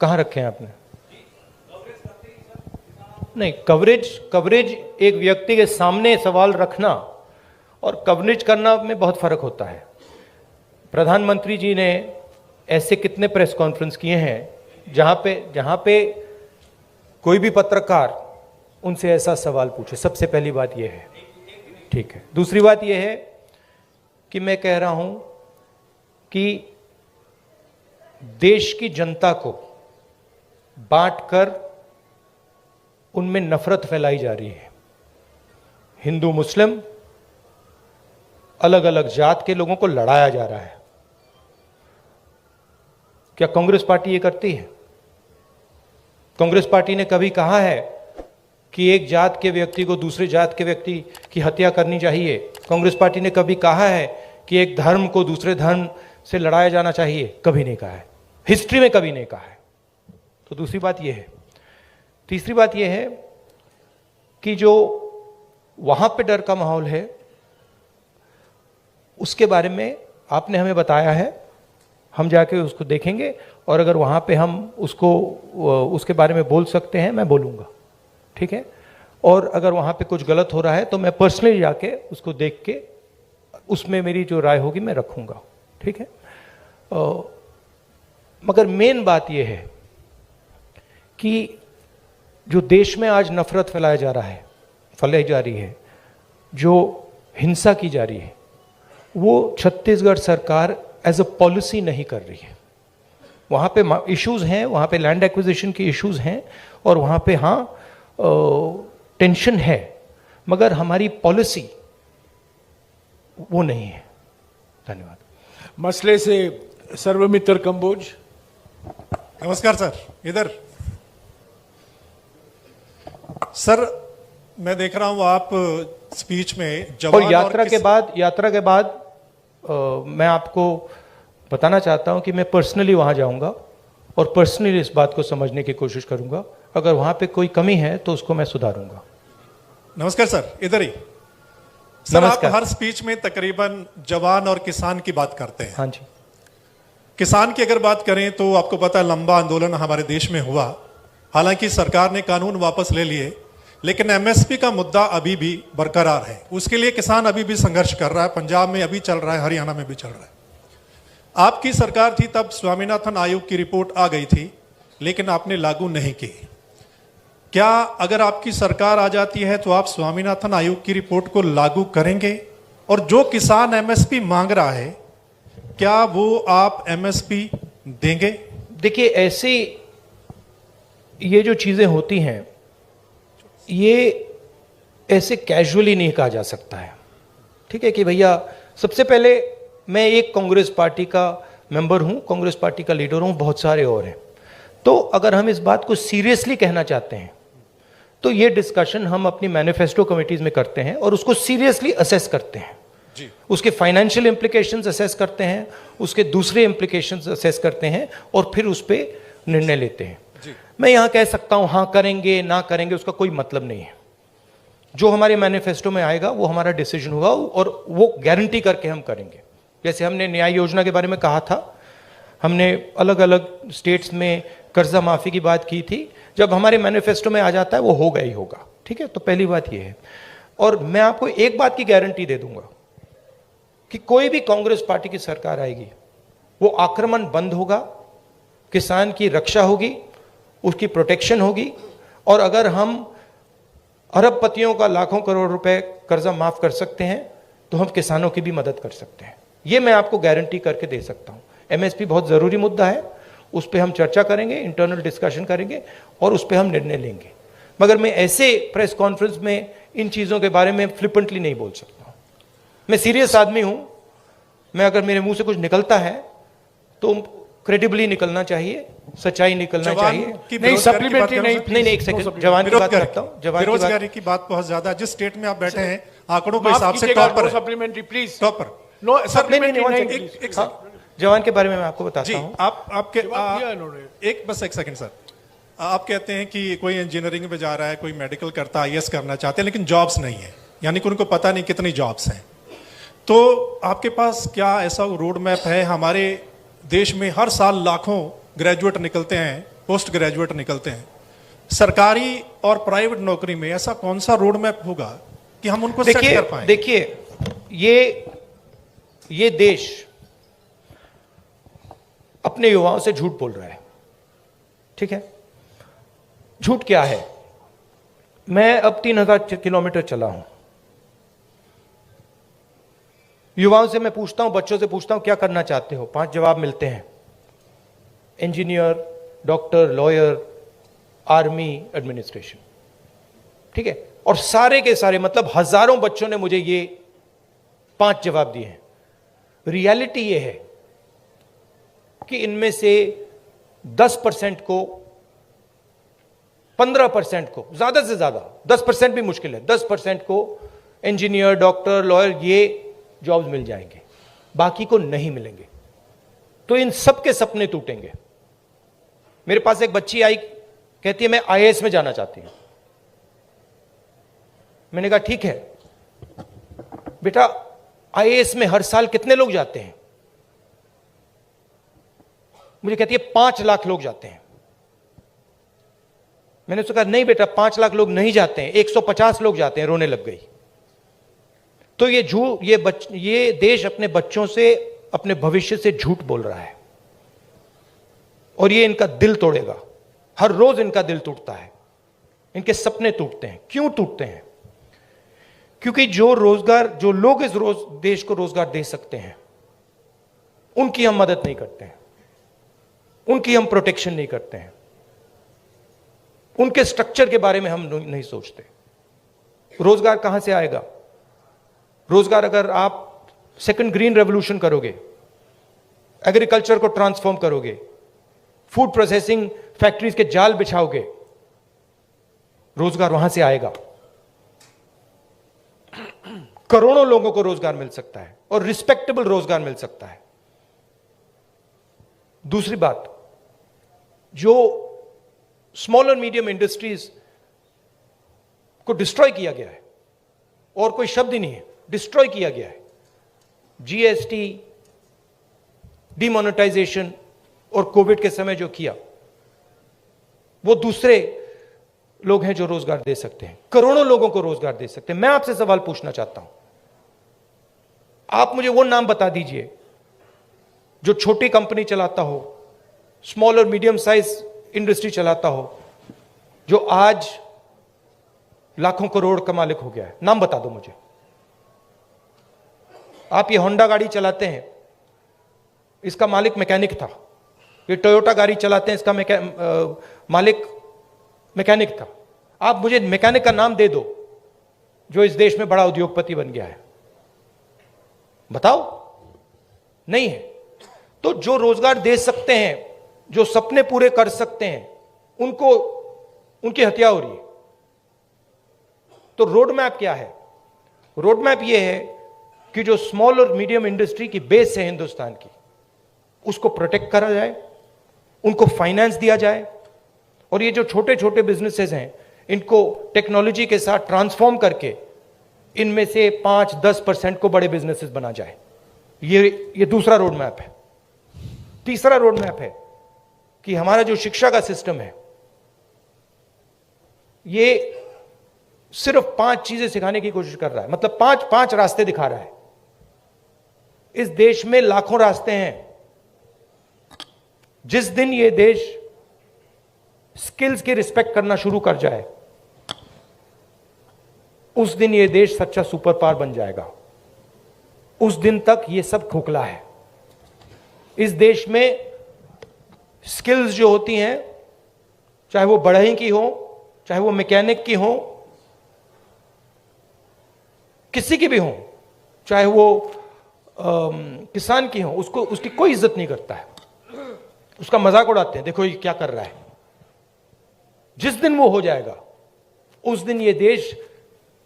कहाँ रखे हैं आपने? नहीं, कवरेज एक व्यक्ति के सामने सवाल रखना और कवरेज करना में बहुत फर्क होता है। प्रधानमंत्री जी ने ऐसे कितने प्रेस कॉन्फ्रेंस किए हैं जहां पे कोई भी पत्रकार उनसे ऐसा सवाल पूछे। सबसे पहली बात यह है, ठीक है। दूसरी बात यह है कि मैं कह रहा हूं कि देश की जनता को बांटकर उनमें नफरत फैलाई जा रही है। हिंदू मुस्लिम अलग अलग जात के लोगों को लड़ाया जा रहा है। क्या कांग्रेस पार्टी ये करती है? कांग्रेस पार्टी ने कभी कहा है कि एक जात के व्यक्ति को दूसरे जात के व्यक्ति की हत्या करनी चाहिए? कांग्रेस पार्टी ने कभी कहा है कि एक धर्म को दूसरे धर्म से लड़ाया जाना चाहिए? कभी नहीं कहा है, हिस्ट्री में कभी नहीं कहा है। तो दूसरी बात यह है। तीसरी बात यह है कि जो वहां पे डर का माहौल है उसके बारे में आपने हमें बताया है, हम जाके उसको देखेंगे और अगर वहां पे हम उसके बारे में बोल सकते हैं मैं बोलूँगा, ठीक है। और अगर वहां पे कुछ गलत हो रहा है तो मैं पर्सनली जाके उसको देख के उसमें मेरी जो राय होगी मैं रखूँगा, ठीक है। मगर मेन बात यह है कि जो देश में आज नफरत फैलाई जा रही है, जो हिंसा की जा रही है, वो छत्तीसगढ़ सरकार एज अ पॉलिसी नहीं कर रही है। वहाँ पे इश्यूज हैं, वहाँ पे लैंड एक्विजिशन के इश्यूज हैं और वहाँ पे टेंशन है, मगर हमारी पॉलिसी वो नहीं है। धन्यवाद। मसले से सर्वमित्र कंबोज। नमस्कार सर। इधर सर, मैं देख रहा हूं आप स्पीच में जवान और यात्रा के बाद मैं आपको बताना चाहता हूं कि मैं पर्सनली वहां जाऊंगा और पर्सनली इस बात को समझने की कोशिश करूंगा। अगर वहां पे कोई कमी है तो उसको मैं सुधारूंगा। नमस्कार सर, इधर ही। सर, आप हर स्पीच में तकरीबन जवान और किसान की बात करते हैं। हाँ जी। किसान की अगर बात करें तो आपको पता है लंबा आंदोलन हमारे देश में हुआ। हालांकि सरकार ने कानून वापस ले लिए, लेकिन एमएसपी का मुद्दा अभी भी बरकरार है। उसके लिए किसान अभी भी संघर्ष कर रहा है। पंजाब में अभी चल रहा है, हरियाणा में भी चल रहा है। आपकी सरकार थी तब स्वामीनाथन आयोग की रिपोर्ट आ गई थी, लेकिन आपने लागू नहीं की। क्या अगर आपकी सरकार आ जाती है तो आप स्वामीनाथन आयोग की रिपोर्ट को लागू करेंगे? और जो किसान एमएसपी मांग रहा है, क्या वो आप एमएसपी देंगे? देखिए, ऐसी ये जो चीजें होती हैं ये ऐसे कैजुअली नहीं कहा जा सकता है, ठीक है। कि भैया, सबसे पहले मैं एक कांग्रेस पार्टी का मेंबर हूं, कांग्रेस पार्टी का लीडर हूं, बहुत सारे और हैं। तो अगर हम इस बात को सीरियसली कहना चाहते हैं तो ये डिस्कशन हम अपनी मैनिफेस्टो कमिटीज में करते हैं और उसको सीरियसली असेस करते हैं जी। उसके फाइनेंशियल इंप्लीकेशंस असेस करते हैं, उसके दूसरे इंप्लीकेशंस असेस करते हैं और फिर उस पर निर्णय लेते हैं। मैं यहां कह सकता हूं हाँ करेंगे ना करेंगे, उसका कोई मतलब नहीं है। जो हमारे मैनिफेस्टो में आएगा वो हमारा डिसीजन होगा और वो गारंटी करके हम करेंगे। जैसे हमने न्याय योजना के बारे में कहा था, हमने अलग अलग स्टेट्स में कर्जा माफी की बात की थी। जब हमारे मैनिफेस्टो में आ जाता है वो होगा ही होगा, ठीक है। तो पहली बात ये है। और मैं आपको एक बात की गारंटी दे दूंगा कि कोई भी कांग्रेस पार्टी की सरकार आएगी, वो आक्रमण बंद होगा, किसान की रक्षा होगी, उसकी प्रोटेक्शन होगी। और अगर हम अरबपतियों का लाखों करोड़ रुपए कर्जा माफ कर सकते हैं तो हम किसानों की भी मदद कर सकते हैं। ये मैं आपको गारंटी करके दे सकता हूं। एमएसपी बहुत जरूरी मुद्दा है, उस पर हम चर्चा करेंगे, इंटरनल डिस्कशन करेंगे और उस पर हम निर्णय लेंगे। मगर मैं ऐसे प्रेस कॉन्फ्रेंस में इन चीजों के बारे में फ्लिपेंटली नहीं बोल सकता। मैं सीरियस आदमी हूं। मैं अगर मेरे मुंह से कुछ निकलता है तो क्रेडिबली निकलना चाहिए, सच्चाई निकलना चाहिए। नहीं, सप्लीमेंट्री नहीं, एक सेकंड, जवान की बात करता हूं। बेरोजगारी की बात बहुत ज्यादा, जिस स्टेट में आप बैठे हैं आंकड़ों के हिसाब से टॉप पर है। सप्लीमेंटरी प्लीज, टॉप पर। नो सप्लीमेंट्री नहीं। जवान के बारे में मैं आपको बताता हूं। आपके एक सेकंड सर। आप कहते हैं कि कोई इंजीनियरिंग में जा रहा है, कोई मेडिकल करता है, आईएएस करना चाहते हैं, लेकिन जॉब्स नहीं है, यानी कि उनको पता नहीं कितनी जॉब्स हैं। तो आपके पास क्या ऐसा रोड मैप है? हमारे देश में हर साल लाखों ग्रेजुएट निकलते हैं, पोस्ट ग्रेजुएट निकलते हैं, सरकारी और प्राइवेट नौकरी में ऐसा कौन सा रोड मैप होगा कि हम उनको सेट कर पाएं? देखिए ये देश अपने युवाओं से झूठ बोल रहा है, ठीक है। झूठ क्या है? मैं अब 3000 किलोमीटर चला हूं, युवाओं से मैं पूछता हूं, बच्चों से पूछता हूं क्या करना चाहते हो, 5 जवाब मिलते हैं। Engineer, doctor, lawyer, army, administration, ठीक है। और सारे के सारे मतलब हजारों बच्चों ने मुझे ये 5 जवाब दिए हैं। रियलिटी ये है कि इनमें से 10% को, 15% को, ज्यादा से ज्यादा 10% भी मुश्किल है, 10% को इंजीनियर, डॉक्टर, लॉयर ये जॉब्स मिल जाएंगे, बाकी को नहीं मिलेंगे। तो इन सबके सपने टूटेंगे। मेरे पास एक बच्ची आई, कहती है मैं आईएएस में जाना चाहती हूं। मैंने कहा ठीक है बेटा, आईएएस में हर साल कितने लोग जाते हैं? मुझे कहती है 5 लाख लोग जाते हैं। मैंने उससे कहा नहीं बेटा, 5 लाख लोग नहीं जाते हैं, 150 लोग जाते हैं। रोने लग गई। तो ये देश अपने बच्चों से, अपने भविष्य से झूठ बोल रहा है और ये इनका दिल तोड़ेगा। हर रोज इनका दिल टूटता है, इनके सपने टूटते हैं। क्यों टूटते हैं? क्योंकि जो लोग इस देश को रोजगार दे सकते हैं, उनकी हम मदद नहीं करते हैं, उनकी हम प्रोटेक्शन नहीं करते हैं, उनके स्ट्रक्चर के बारे में हम नहीं सोचते। रोजगार कहां से आएगा? रोजगार अगर आप सेकंड ग्रीन रेवोल्यूशन करोगे, एग्रीकल्चर को ट्रांसफॉर्म करोगे, फूड प्रोसेसिंग फैक्ट्रीज के जाल बिछाओगे, रोजगार वहां से आएगा। करोड़ों लोगों को रोजगार मिल सकता है और रिस्पेक्टेबल रोजगार मिल सकता है। दूसरी बात, जो स्मॉल और मीडियम इंडस्ट्रीज को डिस्ट्रॉय किया गया है, और कोई शब्द ही नहीं है, डिस्ट्रॉय किया गया है। जीएसटी, डिमोनेटाइजेशन और कोविड के समय जो किया, वो दूसरे लोग हैं जो रोजगार दे सकते हैं, करोड़ों लोगों को रोजगार दे सकते हैं। मैं आपसे सवाल पूछना चाहता हूं, आप मुझे वो नाम बता दीजिए जो छोटी कंपनी चलाता हो, स्मॉल और मीडियम साइज इंडस्ट्री चलाता हो, जो आज लाखों करोड़ का मालिक हो गया है। नाम बता दो मुझे। आप ये होंडा गाड़ी चलाते हैं, इसका मालिक मैकेनिक था। ये टोयोटा गाड़ी चलाते हैं, इसका मालिक मैकेनिक था। आप मुझे मैकेनिक का नाम दे दो जो इस देश में बड़ा उद्योगपति बन गया है, बताओ। नहीं है। तो जो रोजगार दे सकते हैं, जो सपने पूरे कर सकते हैं, उनकी हत्या हो रही है। तो रोड मैप क्या है? रोड मैप यह है कि जो स्मॉल और मीडियम इंडस्ट्री की बेस है हिंदुस्तान की, उसको प्रोटेक्ट करा जाए, उनको फाइनेंस दिया जाए, और ये जो छोटे छोटे बिजनेसेस हैं, इनको टेक्नोलॉजी के साथ ट्रांसफॉर्म करके इनमें से 5-10% को बड़े बिजनेसेस बना जाए। ये दूसरा रोड मैप है। तीसरा रोड मैप है कि हमारा जो शिक्षा का सिस्टम है, ये सिर्फ 5 चीजें सिखाने की कोशिश कर रहा है, मतलब 5 रास्ते दिखा रहा है। इस देश में लाखों रास्ते हैं। जिस दिन ये देश स्किल्स की रिस्पेक्ट करना शुरू कर जाए, उस दिन ये देश सच्चा सुपर पावर बन जाएगा। उस दिन तक ये सब खोखला है। इस देश में स्किल्स जो होती हैं, चाहे वो बढ़ई की हो, चाहे वो मैकेनिक की हो, किसी की भी हो, चाहे वो किसान की हो, उसकी कोई इज्जत नहीं करता है, उसका मजाक उड़ाते हैं, देखो ये क्या कर रहा है। जिस दिन वो हो जाएगा, उस दिन ये देश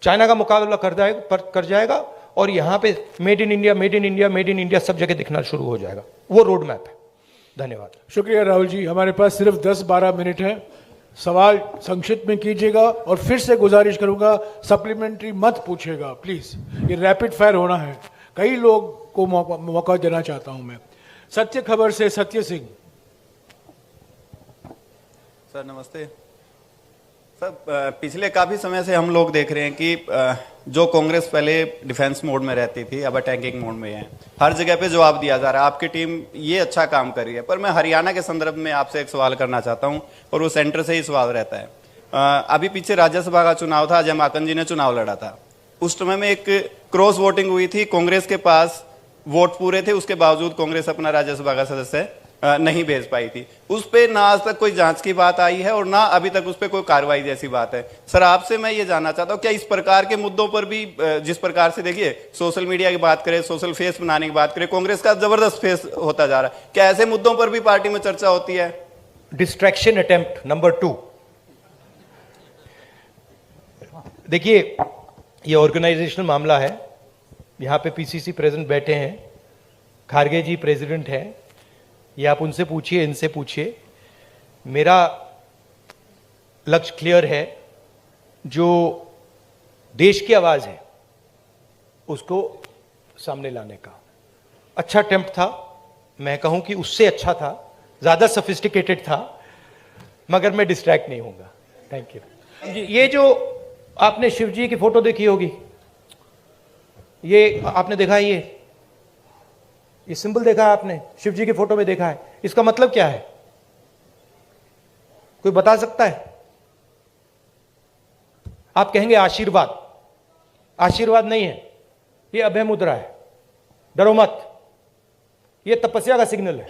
चाइना का मुकाबला कर जाएगा और यहां पे made in India, made in India, made in India सब जगह दिखना शुरू हो जाएगा। वो रोड मैप है। धन्यवाद। शुक्रिया राहुल जी। हमारे पास सिर्फ 10-12 मिनट है। सवाल संक्षिप्त में कीजिएगा और फिर से गुजारिश करूंगा सप्लीमेंट्री मत पूछेगा प्लीज। ये रैपिड फायर होना है। कई लोग को मौका देना चाहता हूं मैं। सत्य खबर से सत्य सिंह। सर नमस्ते। सर पिछले काफ़ी समय से हम लोग देख रहे हैं कि जो कांग्रेस पहले डिफेंस मोड में रहती थी अब अटैकिंग मोड में है। हर जगह पे जवाब दिया जा रहा है, आपकी टीम ये अच्छा काम कर रही है। पर मैं हरियाणा के संदर्भ में आपसे एक सवाल करना चाहता हूँ और वो सेंटर से ही सवाल रहता है। अभी पीछे राज्यसभा का चुनाव था, अजय माकन जी ने चुनाव लड़ा था। उस समय में एक क्रॉस वोटिंग हुई थी, कांग्रेस के पास वोट पूरे थे, उसके बावजूद कांग्रेस अपना राज्यसभा का सदस्य नहीं भेज पाई थी। उस पे ना आज तक कोई जांच की बात आई है और ना अभी तक उस पे कोई कार्रवाई जैसी बात है। सर आपसे मैं ये जानना चाहता हूँ क्या इस प्रकार के मुद्दों पर भी, जिस प्रकार से देखिए सोशल मीडिया की बात करें, सोशल फेस बनाने की बात करें, कांग्रेस का जबरदस्त फेस होता जा रहा है, क्या ऐसे मुद्दों पर भी पार्टी में चर्चा होती है? Distraction attempt number 2। देखिए ये ऑर्गेनाइजेशनल मामला है। यहां पे पीसीसी प्रेसिडेंट बैठे हैं, खारगे जी प्रेसिडेंट हैं, ये आप उनसे पूछिए, इनसे पूछिए। मेरा लक्ष्य क्लियर है, जो देश की आवाज है उसको सामने लाने का। अच्छा अटेम्प्ट था, मैं कहूं कि उससे अच्छा था, ज्यादा सोफिस्टिकेटेड था, मगर मैं डिस्ट्रैक्ट नहीं होऊंगा। Thank you. ये जो आपने शिव जी की फोटो देखी होगी, ये आपने देखा है, ये सिंबल देखा है आपने, शिव जी की फोटो में देखा है, इसका मतलब क्या है? कोई बता सकता है? आप कहेंगे आशीर्वाद। आशीर्वाद नहीं है, ये अभय मुद्रा है। डरो मत, ये तपस्या का सिग्नल है।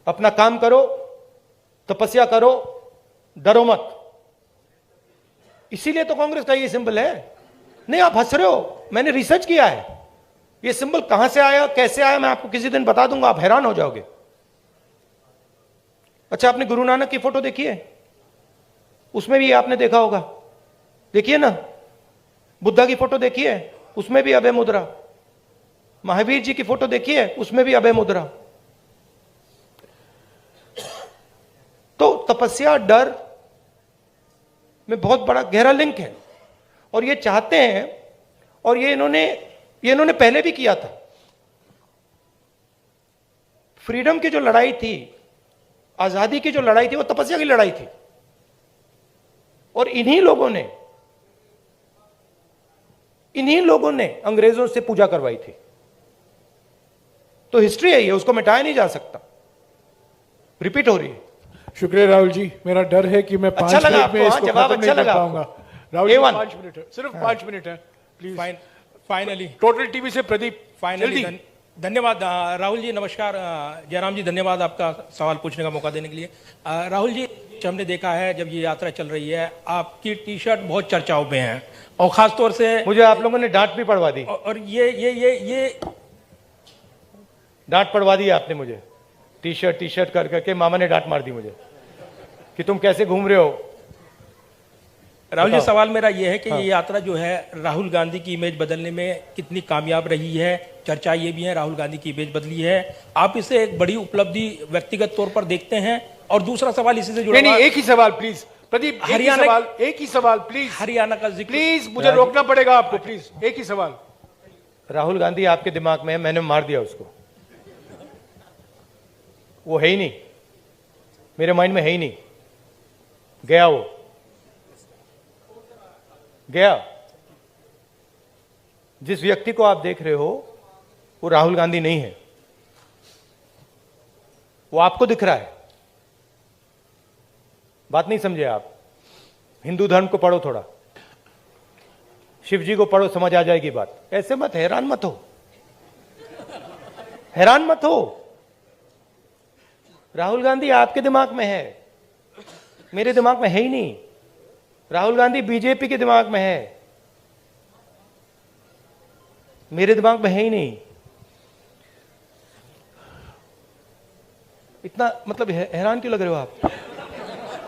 अपना काम करो, तपस्या करो, डरो मत। इसीलिए तो कांग्रेस का ये सिंबल है। नहीं आप हंस रहे हो, मैंने रिसर्च किया है। ये सिंबल कहां से आया, कैसे आया, मैं आपको किसी दिन बता दूंगा, आप हैरान हो जाओगे। अच्छा आपने गुरु नानक की फोटो देखी है? उसमें भी आपने देखा होगा, देखिए ना। बुद्धा की फोटो देखी है, उसमें भी अभय मुद्रा। महावीर जी की फोटो देखी है, उसमें भी अभय मुद्रा। तो तपस्या, डर में बहुत बड़ा गहरा लिंक है। और ये चाहते हैं, और ये इन्होंने पहले भी किया था। फ्रीडम की जो लड़ाई थी, आजादी की जो लड़ाई थी, वो तपस्या की लड़ाई थी। और इन्हीं लोगों ने अंग्रेजों से पूजा करवाई थी। तो हिस्ट्री है ये, उसको मिटाया नहीं जा सकता, रिपीट हो रही है। शुक्रिया राहुल जी। मेरा डर है कि मैं अच्छा 5 लगा मिनट में आपको? इसको जवाब खत्म अच्छा नहीं कर लगा पाऊंगा। राहुल जी 5 मिनट है, सिर्फ 5 मिनट है प्लीज। फाइनली टोटल टीवी से प्रदीप फाइनली जल्दी। धन्यवाद राहुल जी। नमस्कार जयराम जी, धन्यवाद आपका सवाल पूछने का मौका देने के लिए। राहुल जी हमने देखा है जब ये यात्रा चल रही है, आपकी टी शर्ट बहुत चर्चाओं में है और खास तौर से मुझे आप लोगों ने डांट भी पड़वा दी। और ये डांट पड़वा दी आपने मुझे, टी शर्ट कर करके मामा ने डांट मार दी मुझे कि तुम कैसे घूम रहे हो। राहुल जी बताओ। सवाल मेरा यह है कि ये यात्रा जो है राहुल गांधी की इमेज बदलने में कितनी कामयाब रही है? चर्चा ये भी है राहुल गांधी की इमेज बदली है, आप इसे एक बड़ी उपलब्धि व्यक्तिगत तौर पर देखते हैं? और दूसरा सवाल इसी से जुड़ा नहीं हुआ- एक ही सवाल प्लीज प्रदीप, एक ही सवाल प्लीज। हरियाणा का जिक्र प्लीज मुझे रोकना पड़ेगा आपको, प्लीज एक ही सवाल। राहुल गांधी आपके दिमाग में है, मैंने मार दिया उसको। वो है ही नहीं, मेरे माइंड में है ही नहीं, गया वो, गया। जिस व्यक्ति को आप देख रहे हो वो राहुल गांधी नहीं है, वो आपको दिख रहा है। बात नहीं समझे आप? हिंदू धर्म को पढ़ो थोड़ा, शिव जी को पढ़ो, समझ आ जाएगी बात। ऐसे मत, हैरान मत हो, हैरान मत हो। राहुल गांधी आपके दिमाग में है, मेरे दिमाग में है ही नहीं। राहुल गांधी बीजेपी के दिमाग में है, मेरे दिमाग में है ही नहीं। इतना मतलब हैरान क्यों लग रहे हो आप?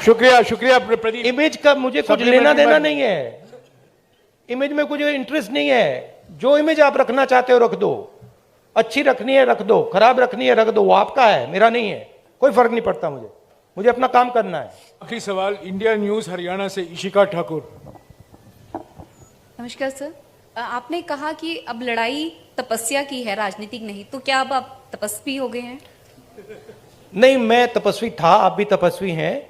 शुक्रिया प्रदीप। इमेज का मुझे कुछ लेना देना नहीं है, इमेज में कुछ इंटरेस्ट नहीं है। जो इमेज आप रखना चाहते हो रख दो, अच्छी रखनी है रख दो, खराब रखनी है रख दो, वो आपका है, मेरा नहीं है। कोई फर्क नहीं पड़ता मुझे अपना काम करना है। आखिरी सवाल इंडिया न्यूज हरियाणा से इशिका ठाकुर। नमस्कार सर, आपने कहा कि अब लड़ाई तपस्या की है, राजनीतिक नहीं, तो क्या अब आप तपस्वी हो गए हैं? नहीं, मैं तपस्वी था, आप भी तपस्वी हैं।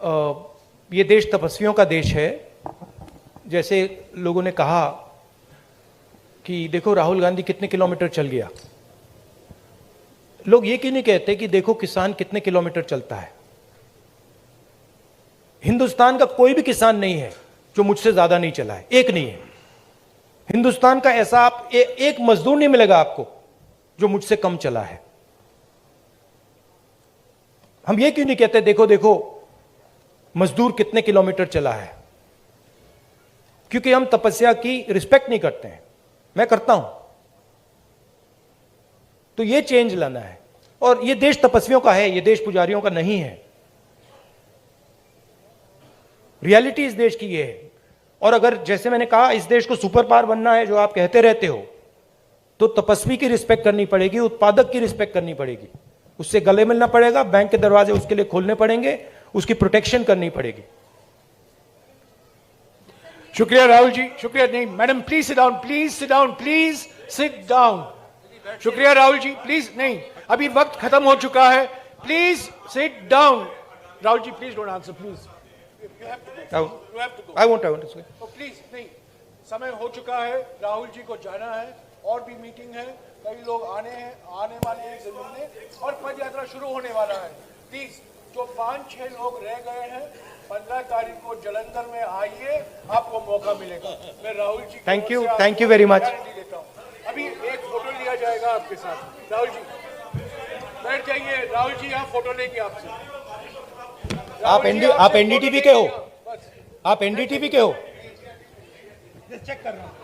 ये देश तपस्वियों का देश है। जैसे लोगों ने कहा कि देखो राहुल गांधी कितने किलोमीटर चल गया, लोग ये क्यों नहीं कहते कि देखो किसान कितने किलोमीटर चलता है। हिंदुस्तान का कोई भी किसान नहीं है जो मुझसे ज्यादा नहीं चला है, एक नहीं है। हिंदुस्तान का ऐसा आप एक मजदूर नहीं मिलेगा आपको जो मुझसे कम चला है। हम ये क्यों नहीं कहते देखो देखो मजदूर कितने किलोमीटर चला है, क्योंकि हम तपस्या की रिस्पेक्ट नहीं करते हैं। मैं करता हूं। तो ये चेंज लाना है, और ये देश तपस्वियों का है, ये देश पुजारियों का नहीं है। रियलिटी इस देश की ये है। और अगर जैसे मैंने कहा इस देश को सुपर पावर बनना है, जो आप कहते रहते हो, तो तपस्वी की रिस्पेक्ट करनी पड़ेगी, उत्पादक की रिस्पेक्ट करनी पड़ेगी, उससे गले मिलना पड़ेगा, बैंक के दरवाजे उसके लिए खोलने पड़ेंगे, उसकी प्रोटेक्शन करनी पड़ेगी। शुक्रिया राहुल जी, शुक्रिया। नहीं madam, please sit down, please sit down, please sit down. शुक्रिया राहुल जी, प्लीज। नहीं, अभी वक्त खत्म हो चुका है, please sit down. Rahul ji please don't answer, please. I won't. तो प्लीज नहीं, समय हो चुका है, राहुल जी को जाना है, और भी मीटिंग है, कई लोग आने वाले हैं से मिलने, और पद यात्रा शुरू होने वाला है। प्लीज जो 5-6 लोग रह गए हैं, 15 तारीख को जलंधर में आइए, आपको मौका मिलेगा। मैं Rahul ji thank you very much. Guarantee देता हूं। अभी एक फोटो लिया जाएगा आपके साथ। राहुल जी बैठ जाइए, राहुल जी यहाँ फोटो लेंगे आपसे। आप एनडीटीवी के हो, आप एनडीटीवी के हो। चेक कर रहा हूँ।